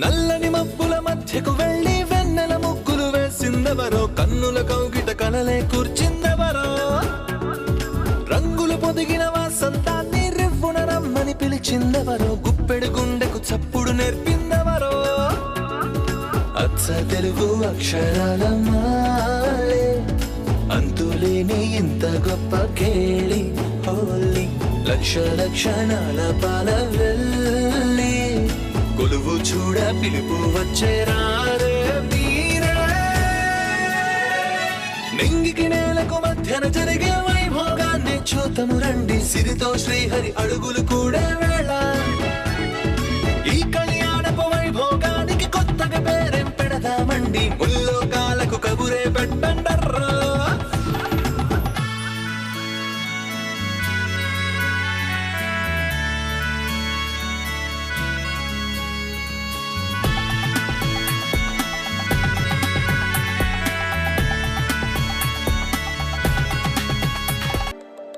నల్లని మబ్బుల మధ్యకు వెళ్ళి వెన్నెల ముగ్గులు వేసిందెవరో, కన్నుల కౌగిట కలలే కూర్చిందెవరో, రంగులు పొదిగిన వాసంతాన్ని రివ్వున రమ్మని పిలిచిందెవరో, గుప్పెడు గుండెకు చప్పుడు నేర్పిందెవరో, అచ్చ తెలుగు అక్షరాల మాలే అంతులేని ఇంత గొప్ప కేళి హోలీ, లక్ష లక్షణాల పాల వెళ్ళి కొలువు చూడ పిలుపు వచ్చేరారే మీరే, నింగికి నేలకు మధ్యన జరిగే వైభోగాన్ని చూతము రండి, సిరితో శ్రీహరి అడుగులు కూడే వేళ, ఈ కళ్యాణపు వైభోగానికి కొత్తగా పేరేం పెడదామండి, ముల్లోకాలకు కబురే పెట్టండర్రా.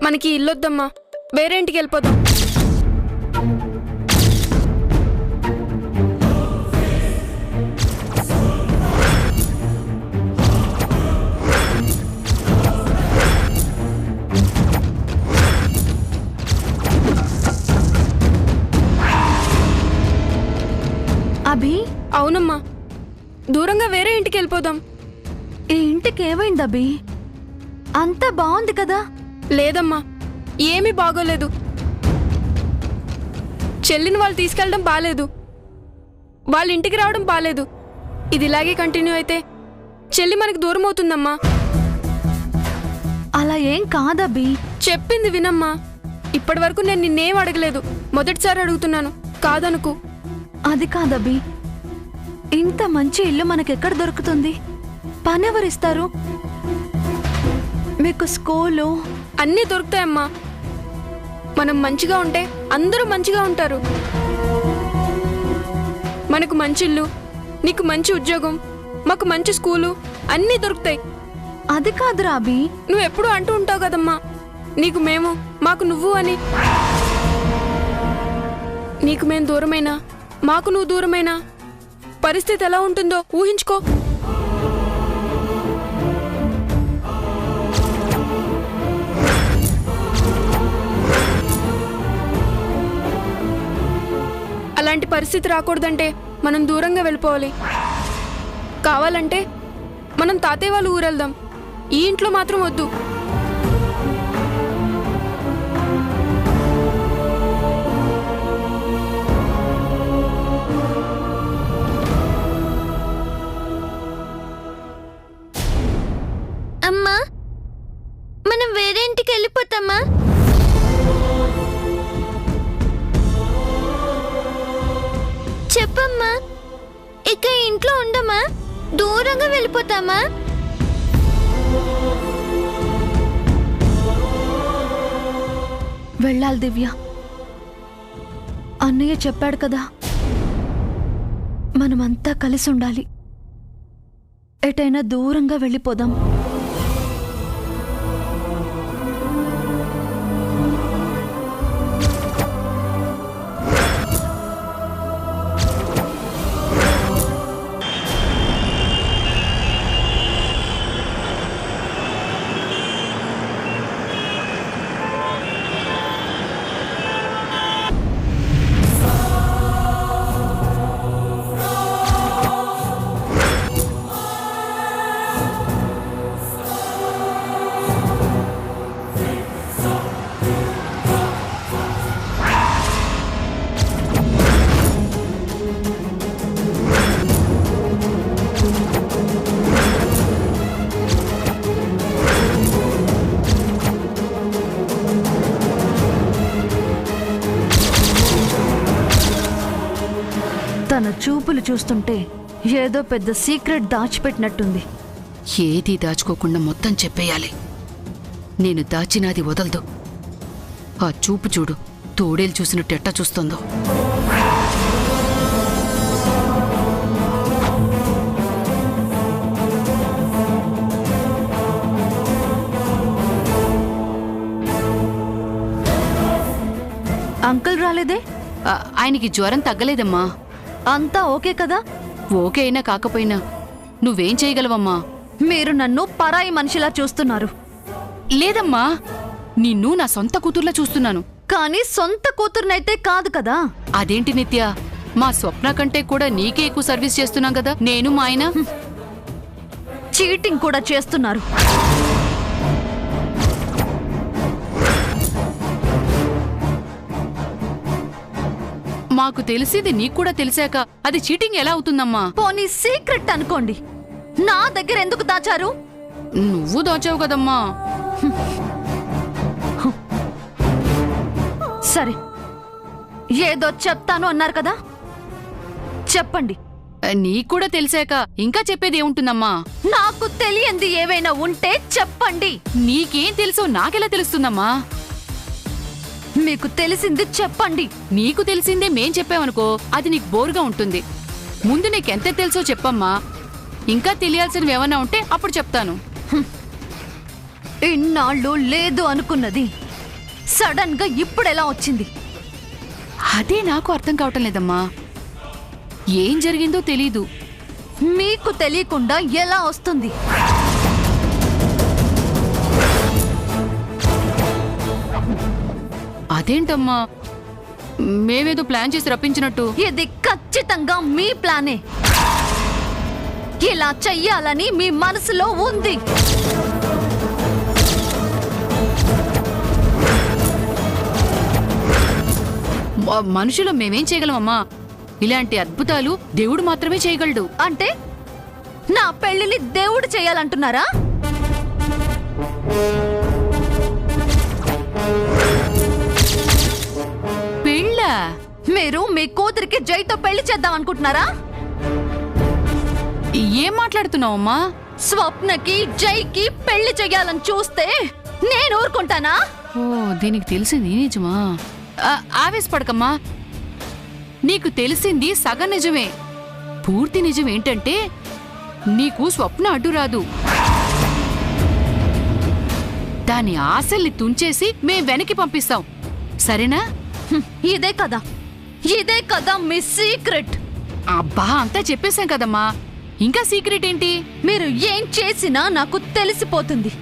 మనకి ఇల్లొద్దమ్మా, వేరే ఇంటికి వెళ్ళిపోదాం. అభి, అవునమ్మా, దూరంగా వేరే ఇంటికి వెళ్ళిపోదాం. ఈ ఇంటికి ఏమైంది అభి? అంతా బాగుంది కదా? లేదమ్మా, ఏమీ బాగోలేదు. చెల్లిని వాళ్ళు తీసుకెళ్ళడం బాలేదు, వాళ్ళ ఇంటికి రావడం బాలేదు. ఇది ఇలాగే కంటిన్యూ అయితే చెల్లి మనకు దూరం అవుతుందమ్మా. అలా ఏం కాదభి. చెప్పింది వినమ్మా. ఇప్పటి వరకు నేను నిన్నేం అడగలేదు, మొదటిసారి అడుగుతున్నాను, కాదనుకు. అది కాదభి, ఇంత మంచి ఇల్లు మనకెక్కడ దొరుకుతుంది? పనెవరిస్తారు? మీకు స్కూలు అన్నీ దొరుకుతాయమ్మా. మనం మంచిగా ఉంటే అందరూ మంచిగా ఉంటారు. మనకు మంచి ఇల్లు, నీకు మంచి ఉద్యోగం, మాకు మంచి స్కూలు అన్నీ దొరుకుతాయి. అది కాదురా అభి. నువ్వు ఎప్పుడూ అంటూ ఉంటావు కదమ్మా, నీకు మేము, మాకు నువ్వు అని. నీకు మేము దూరమైనా, మాకు నువ్వు దూరమైనా పరిస్థితి ఎలా ఉంటుందో ఊహించుకో. అలాంటి పరిస్థితి రాకూడదంటే మనం దూరంగా వెళ్ళిపోవాలి. కావాలంటే మనం తాతయ్య వాళ్ళు ఊరెళ్దాం, ఈ ఇంట్లో మాత్రం వద్దు. అమ్మా, మనం వేరే ఇంటికి వెళ్ళిపోతామా? చెప్పమ్మా, ఇక ఇంట్లో ఉండమా? దూరంగా వెళ్ళిపోతామా? వెళ్ళాలి దివ్య. అన్నయ్య చెప్పాడు కదా, మనమంతా కలిసి ఉండాలి. ఎటైనా దూరంగా వెళ్ళిపోదాం. తన చూపులు చూస్తుంటే ఏదో పెద్ద సీక్రెట్ దాచిపెట్టినట్టుంది. ఏదీ దాచుకోకుండా మొత్తం చెప్పేయాలి. నేను దాచినాది వదలదు. ఆ చూపు చూడు, తోడేలు చూసినట్టు ఎట్టా చూస్తుందో. అంకుల్ రాలేదే? ఆయనకి జ్వరం తగ్గలేదమ్మా. అంతా ఓకే కదా? ఓకే అయినా కాకపోయినా నువ్వేం చేయగలవమ్మా? మీరు నన్ను పరాయి మనిషిలా చూస్తున్నారు. లేదమ్మా, నిన్ను నా సొంత కూతుర్లా చూస్తున్నాను. కానీ సొంత కూతురునైతే కాదు కదా. అదేంటి నిత్య, మా స్వప్న కంటే కూడా నీకే ఎక్కువ సర్వీస్ చేస్తున్నాం కదా నేను మా ఆయన. చీటింగ్ కూడా చేస్తున్నారు. మాకు తెలిసింది నీకు కూడా తెలిసాక అది చీటింగ్ ఎలా అవుతుందమ్మా? పోనీ సీక్రెట్ అనుకోండి, నా దగ్గర ఎందుకు దాచారు? నువ్వు దాచావు కదమ్మా. సరే, ఏదో చెప్తాను అన్నారు కదా, చెప్పండి. నీకు కూడా తెలిసాక ఇంకా చెప్పేది ఏముంటుందమ్మా? నాకు తెలియంది ఏవైనా ఉంటే చెప్పండి. నీకేం తెలుసో నాకెలా తెలుస్తుందమ్మా? మీకు తెలిసింది చెప్పండి. నీకు తెలిసిందే మేం చెప్పావనుకో అది నీకు బోరుగా ఉంటుంది. ముందు నీకెంత తెలుసో చెప్పమ్మా, ఇంకా తెలియాల్సినవి ఏమన్నా ఉంటే అప్పుడు చెప్తాను. ఇన్నాళ్ళు లేదు అనుకున్నది సడన్ గా ఇప్పుడెలా వచ్చింది? అదే నాకు అర్థం కావటం లేదమ్మా. ఏం జరిగిందో తెలీదు. మీకు తెలియకుండా ఎలా వస్తుంది? అదేంటమ్మా, మేమేదో ప్లాన్ చేసి రప్పించినట్టు. ఇది ఖచ్చితంగా మీ ప్లానే. ఇలా చెయ్యాలని మీ మనసులో ఉంది. మనుషులు మేమేం చేయగలమమ్మా? ఇలాంటి అద్భుతాలు దేవుడు మాత్రమే చేయగలడు. అంటే నా పెళ్లిని దేవుడు చేయాలంటున్నారా? పెళ్ళా? మీరు మీ కూతురికి జైతో పెళ్లి చేద్దాం అనుకుంటున్నారా? ఏం మాట్లాడుతున్నావమ్మా? స్వప్నకి జైకి పెళ్లి చెయ్యాలని చూస్తే నేను ఊరుకుంటానా? ఓ, దీనికి తెలిసింది నిజమా? ఆవేశపడకమ్మా. నీకు తెలిసింది సగం నిజమే. పూర్తి నిజం ఏంటంటే నీకు స్వప్న అడ్డు రాదు. దాని ఆశల్ని తుంచేసి మేం వెనక్కి పంపిస్తాం, సరేనా? ఇదే కదా మీ సీక్రెట్. అబ్బా, అంతా చెప్పేశాం కదమ్మా, ఇంకా సీక్రెట్ ఏంటి? మీరు ఏం చేసినా నాకు తెలిసిపోతుంది.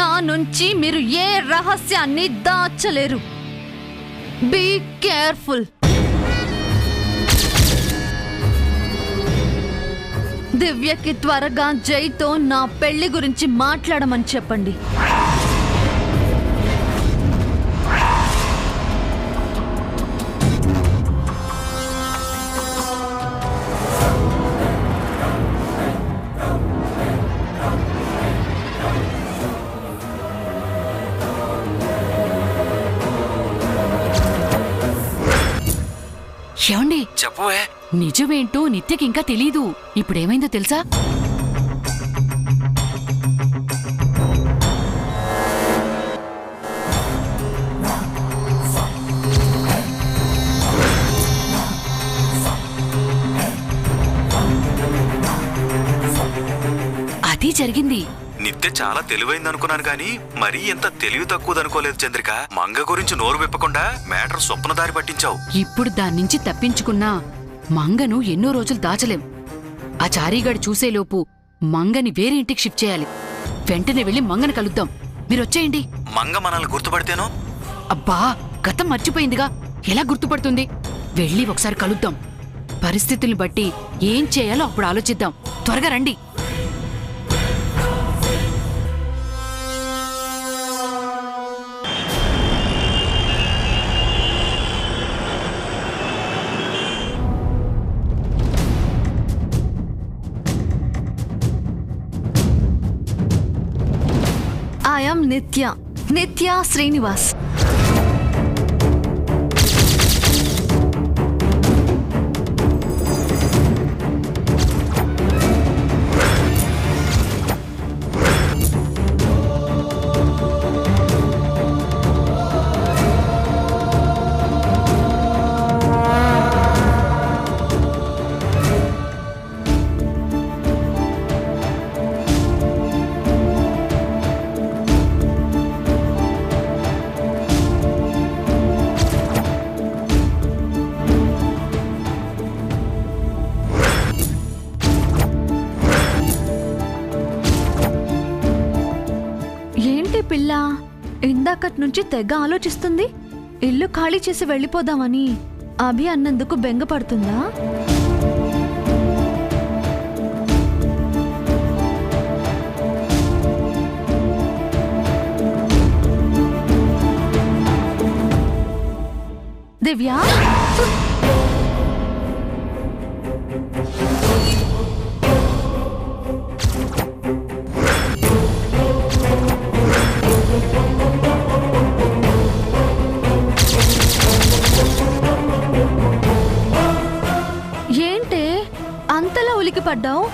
నా నుంచి మీరు ఏ రహస్యాన్ని దాచలేరు. Be careful. దివ్యకి త్వరగా జైతో నా పెళ్లి గురించి మాట్లాడమని చెప్పండి. ఏమండి, చెప్పవే. నిజమేంటో నిత్యకి ఇంకా తెలీదు. ఇప్పుడేమైందో తెలుసా? అది జరిగింది. నిత్య చాలా తెలివైంది అనుకున్నాను గాని మరీ ఎంత తెలివి తక్కువదనుకోలేదు చంద్రిక. మంగ గురించి నోరు విప్పకుండా మ్యాటర్ స్వప్న దారి పట్టించావు. ఇప్పుడు దాన్నించి తప్పించుకున్నా మంగను ఎన్నో రోజులు దాచలేం. ఆ చారీగాడు చూసేలోపు మంగని వేరే ఇంటికి షిఫ్ట్ చేయాలి. వెంటనే వెళ్ళి మంగని కలుద్దాం. మీరొచ్చేయండి. మంగ మనల్ని గుర్తుపడితేనో? అబ్బా, గతం మర్చిపోయిందిగా, ఎలా గుర్తుపడుతుంది? వెళ్ళి ఒకసారి కలుద్దాం. పరిస్థితుల్ని బట్టి ఏం చేయాలో అప్పుడు ఆలోచిద్దాం. త్వరగా రండి. I am Nitya Srinivas. ఇందాకటి నుంచి తెగ ఆలోచిస్తుంది. ఇల్లు ఖాళీ చేసి వెళ్ళిపోదామని అభి అన్నందుకు బెంగపడుతుందా? దివ్య, ఏంటే అంతలా ఉలికి పడ్డావు?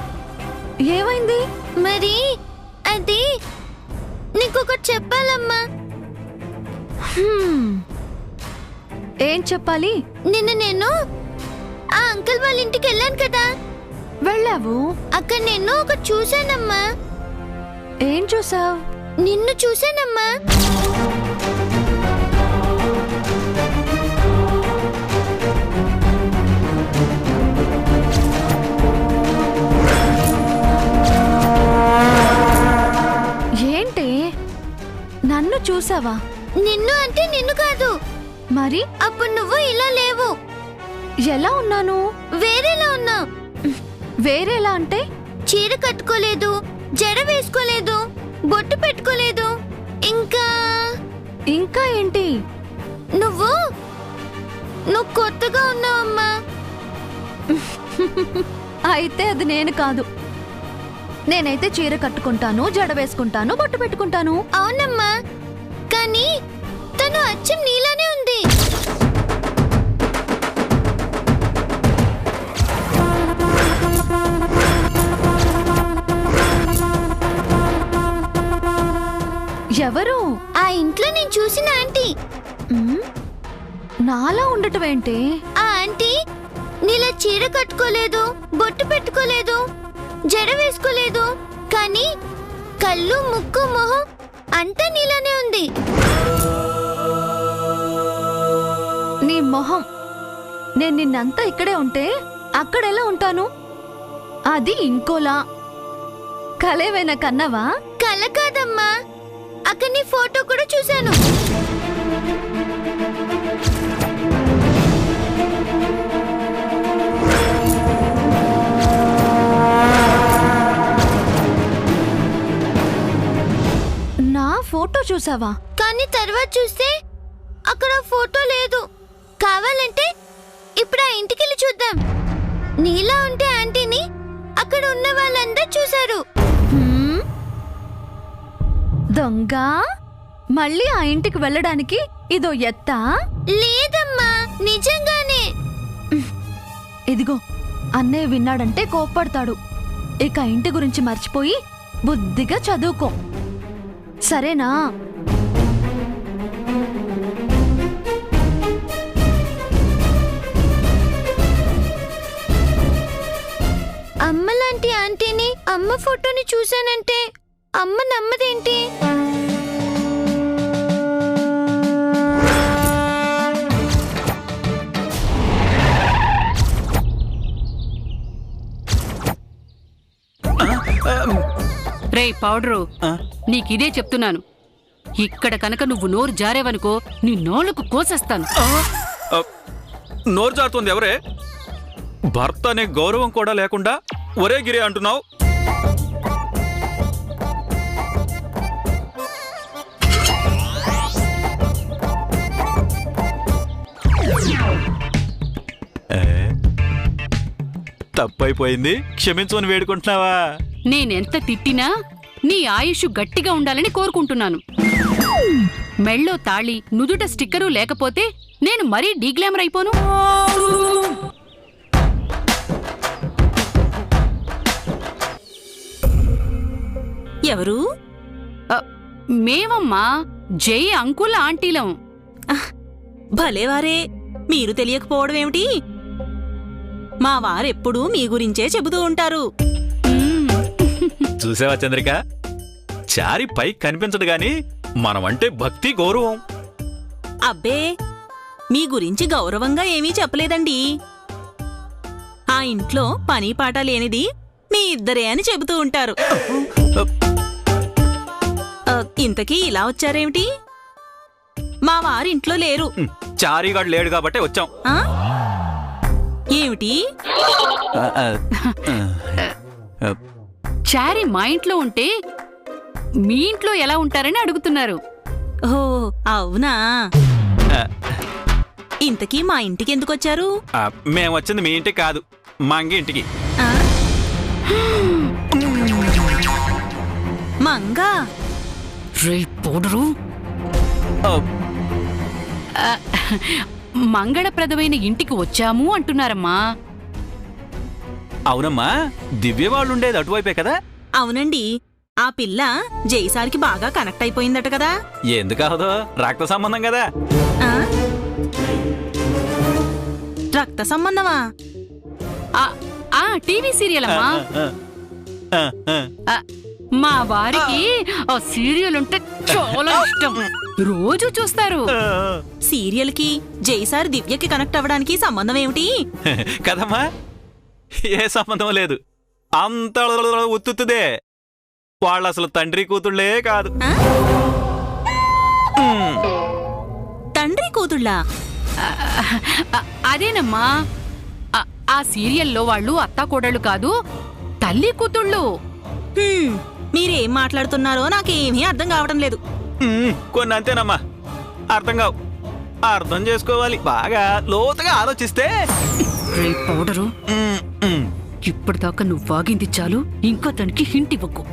ఏమైంది? మరి అది నీకొకటి చెప్పాలమ్మా. ఏం చెప్పాలి? నిన్న నేను ఆ అంకుల్ వాళ్ళ ఇంటికి వెళ్ళాను కదా. వెళ్ళావు? అక్కడ నేను ఒకటి చూశానమ్మా. ఏం చూసావు? నిన్ను చూశానమ్మా. ఏంటి నన్ను చూసావా? నిన్ను అంటే నిన్ను కాదు. మరి అప్పుడు నువ్వు ఇలా లేవు. ఎలా ఉన్నాను? వేరేలా ఉన్నావు. వేరేలా అంటే? చీర కట్టుకోలేదు, జడ వేసుకోలేదు, బొట్టు పెట్టుకోలేదు. ఇంకా ఇంకా ఏంటి? నువ్వు కొత్తగా ఉన్నావమ్మా. అయితే అది నేను కాదు. నేనైతే చీర కట్టుకుంటాను, జడ వేసుకుంటాను, బొట్టు పెట్టుకుంటాను. అవునమ్మా, కానీ తను అచ్చం నీలానే ఉంది. ఎవరు? ఆ ఇంట్లో నేను చూసిన ఆంటీ. నాలా ఉండటం ఏంటి? ఆ ఆంటీ నీలా చీర కట్టుకోలేదు, బొట్టు పెట్టుకోలేదు, జడ వేసుకోలేదు, కానీ కళ్ళు, ముక్కు, మొహం అంతా నీలానే ఉంది. నీ మొహం. నేను నిన్నంతా ఇక్కడే ఉంటే అక్కడెలా ఉంటాను? అది ఇంకోలా. కలేవైనా కన్నావా? కల కాదమ్మా, అక్కడ నీ ఫోటో కూడా చూశాను. నా ఫోటో చూసావా? కానీ తర్వాత చూస్తే అక్కడ ఫోటో లేదు. కావాలంటే ఇప్పుడు ఆ ఇంటికి వెళ్ళి చూద్దాం. నీలా ఉంటే ఆంటీని అక్కడ ఉన్న వాళ్ళందరూ చూశారు. దొంగ, మళ్ళీ ఆ ఇంటికి వెళ్ళడానికి ఇదో ఎత్తా? లేదమ్మా, నిజంగానే. ఇదిగో, అన్నయ్య విన్నాడంటే కోప్పడతాడు. ఇక ఇంటి గురించి మర్చిపోయి బుద్ధిగా చదువుకో, సరేనా? అమ్మలాంటి ఆంటీని, అమ్మ ఫోటోని చూశానంటే అమ్మ నమ్మదేంటి? రే పౌడరు, నీకిదే చెప్తున్నాను. ఇక్కడ కనుక నువ్వు నోరు జారేవనుకో, నీ నోళ్ళకు కోసేస్తాను. నోరు జారుతుంది ఎవరే? భర్త అనే గౌరవం కూడా లేకుండా ఒరే గిరి అంటున్నావు. తప్పైపోయింది, క్షమించమని వేడుకుంటున్నావా? నేనెంత తిట్టినా నీ ఆయుష్ గట్టిగా ఉండాలని కోరుకుంటున్నాను. మెళ్ళో తాళి, నుదుట స్టిక్కరు లేకపోతే నేను మరీ డీగ్లామర్ అయిపోను. ఎవరు? మేమమ్మా జై అంకుల్ ఆంటీలం. భలేవారే, మీరు తెలియకపోవడమేమిటి? మా వారెప్పుడూ మీ గురించే చెబుతూ ఉంటారు. చూసావా చంద్రిక, చారి పై కనిపించడు గాని మనమంటే భక్తి, గౌరవం. అబ్బే, మీ గురించి గౌరవంగా ఏమీ చెప్పలేదండి. ఆ ఇంట్లో పని పాట లేనిది మీ ఇద్దరే అని చెబుతూ ఉంటారు. ఇంతకీ ఇలా వచ్చారేమిటి? మా వారు ఇంట్లో లేరు. చారీగాడు లేడు కాబట్టి వచ్చాం. ఆ? ఏమిటి? చారీ మా ఇంట్లో ఉంటే మీ ఇంట్లో ఎలా ఉంటారని అడుగుతున్నారు. ఓ అవునా? ఇంతకీ మా ఇంటికి ఎందుకు వచ్చారు? మేము వచ్చింది మీ ఇంటికి కాదు, మంగి ఇంటికి. ఆ? మంగా? రే పౌడరు, మంగళప్రదమైన ఇంటికి వచ్చాము అంటున్నారమ్మా. అవునమ్మా, దివ్య వాళ్ళు ఉండేది అటువైపే కదా? అవునండి. ఆ పిల్ల జైసార్కి బాగా కనెక్ట్ అయిపోయిందట కదా? ఎందుకు అవదో, రక్త సంబంధం కదా. ఆ? రక్త సంబంధమా? టీవీ సీరియల్ అమ్మా. మా వారికి ఆ సీరియల్ అంటే చాలా ఇష్టం, రోజు చూస్తారు. సీరియల్ కి జైసార్ దివ్యకి కనెక్ట్ అవ్వడానికి సంబంధం ఏమిటి? కదమ్మా, ఏ సంబంధం లేదు, అంత ఉత్తుదే. వాళ్ళు అసలు తండ్రి కూతుళ్లే కాదు. తండ్రి కూతుళ్ళా? అదేనమ్మా, ఆ సీరియల్లో వాళ్ళు అత్తాకోడళ్ళు కాదు, తల్లి కూతుళ్ళు. మీరేం మాట్లాడుతున్నారో నాకేమీ అర్థం కావడం లేదు. కొన్ని అంతేనమ్మా, అర్థం కావు. అర్థం చేసుకోవాలి, బాగా లోతుగా ఆలోచిస్తే. పౌడరు, ఇప్పటిదాకా నువ్వు వాగింది చాలు, ఇంకా తనకి హింట్ ఇవ్వకు.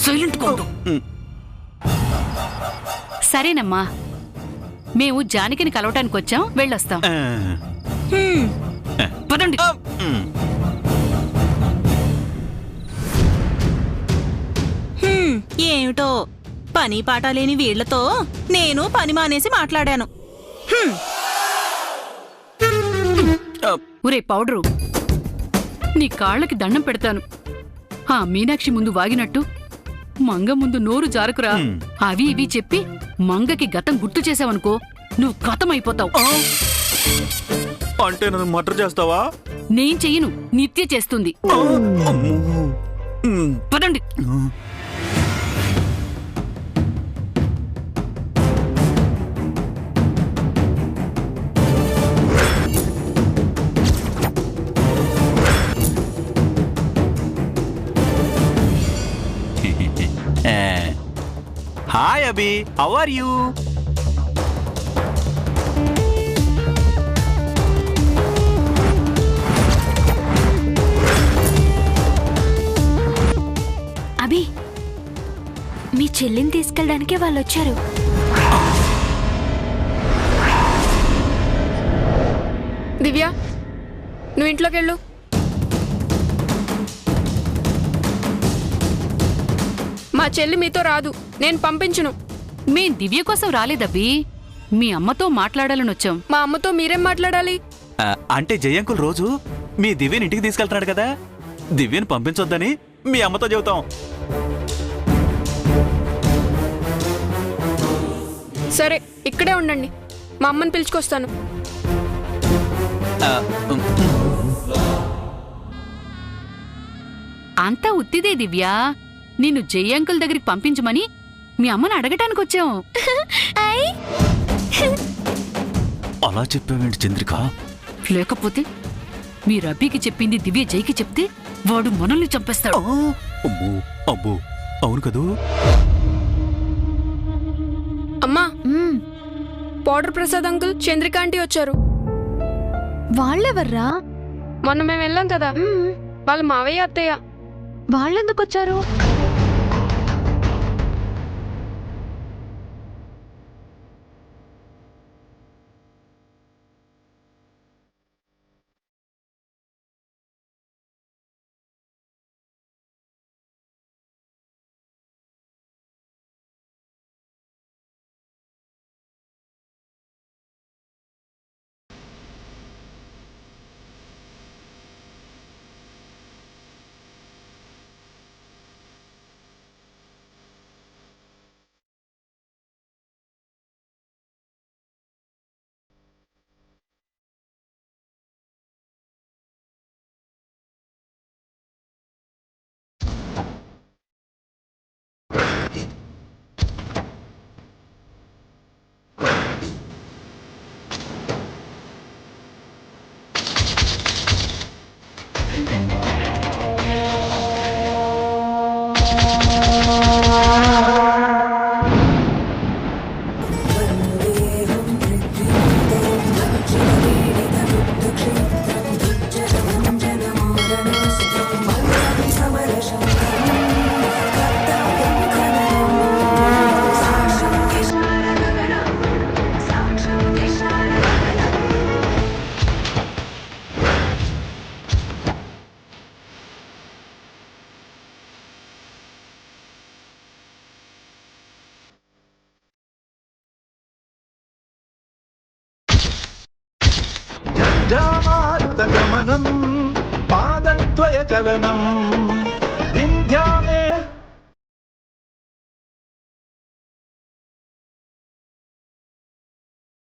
సైలెంట్ కొండు. సరేనమ్మా, మేము జానకిని కలవటానికి వచ్చాం, వెళ్ళొస్తాం. పదండి. ఏమిటో పని పాట లేని వీళ్లతో నేను పని మానేసి మాట్లాడాను. ఒరే పౌడరు, నీ కాళ్ళకి దండం పెడతాను. ఆ మీనాక్షి ముందు వాగినట్టు మంగ ముందు నోరు జారకురా. అవి ఇవి చెప్పి మంగకి గతం గుర్తు చేసావనుకో, నువ్వు గతమైపోతావు. అంటే నన్ను మటర్ చేస్తావా? నేను చెయ్యను, నిత్య చేస్తుంది. పదండి. Hi Abhi, how are you? Abhi, మీ చెల్లిని తీసుకెళ్ళడానికే వాళ్ళు వచ్చారు. దివ్య, నువ్వు ఇంట్లోకి వెళ్ళు. మా చెల్లి మీతో రాదు, నేను పంపించును. మేం దివ్య కోసం రాలేదబ్బి, మీ అమ్మతో మాట్లాడాలని వచ్చాం. మా అమ్మతో మీరేం మాట్లాడాలి? అంటే జయంకుల్ రోజు మీ దివ్యని ఇంటికి తీసుకెళ్తున్నాడు కదా, దివ్యని పంపించొద్దని మీ అమ్మతో చెబుతాం. సరే, ఇక్కడే ఉండండి, మా అమ్మని పిలుచుకొస్తాను. అంతా ఉత్తిదే దివ్య, నిన్ను జయంకుల్ దగ్గరికి పంపించమని మీ అమ్మని అడగటానికి వచ్చాం. అలా చెప్పావేంటి చంద్రిక? లేకపోతే మీ రబ్బీకి చెప్పింది దివ్య జైకి చెప్తే వాడు మనల్ని చంపేస్తాడు. అమ్మో, అబ్బో, అవును కదూ. అమ్మా, powder Prasad uncle, Chandrika aunty వచ్చారు. వాళ్ళెవర్రా? మొన్న మేము వెళ్ళాం కదా, వాళ్ళ మావయ్య అత్తయ్య. వాళ్ళెందుకు వచ్చారు? విరాజామారుతగమనం పాదద్వయ చలనం